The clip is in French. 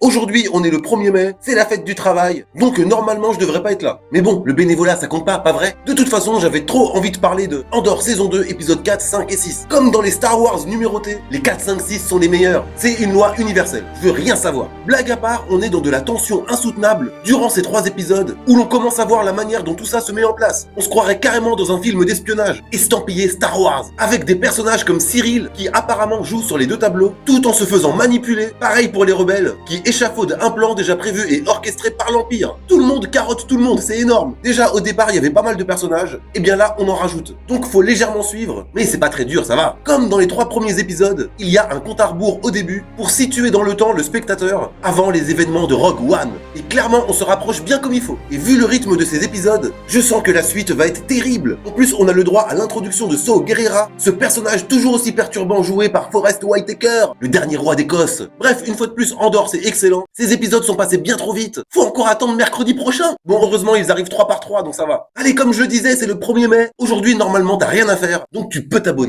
Aujourd'hui, on est le 1er mai, c'est la fête du travail, donc normalement je devrais pas être là. Mais bon, le bénévolat ça compte pas vrai? De toute façon, j'avais trop envie de parler de Andor saison 2, épisodes 4, 5 et 6. Comme dans les Star Wars numérotés, les 4, 5, 6 sont les meilleurs. C'est une loi universelle, je veux rien savoir. Blague à part, on est dans de la tension insoutenable durant ces 3 épisodes, où l'on commence à voir la manière dont tout ça se met en place. On se croirait carrément dans un film d'espionnage, estampillé Star Wars, avec des personnages comme Cyril, qui apparemment joue sur les 2 tableaux, tout en se faisant manipuler. Pareil pour les rebelles, qui échafaudent un plan déjà prévu et orchestré par l'Empire. Tout le monde carotte tout le monde, c'est énorme. Déjà au départ il y avait pas mal de personnages, et bien là on en rajoute. Donc faut légèrement suivre, mais c'est pas très dur, ça va. Comme dans les 3 premiers épisodes, il y a un compte à rebours au début pour situer dans le temps le spectateur avant les événements de Rogue One. Et clairement on se rapproche bien comme il faut. Et vu le rythme de ces épisodes, je sens que la suite va être terrible. En plus on a le droit à l'introduction de Saw Gerrera, ce personnage toujours aussi perturbant joué par Forest Whitaker, le dernier roi d'Écosse. Bref, une fois de plus, Andor c'est excellent. Ces épisodes sont passés bien trop vite. Faut encore attendre mercredi prochain. Bon, heureusement, ils arrivent 3 par 3, donc ça va. Allez, comme je le disais, c'est le 1er mai. Aujourd'hui, normalement, t'as rien à faire, donc tu peux t'abonner.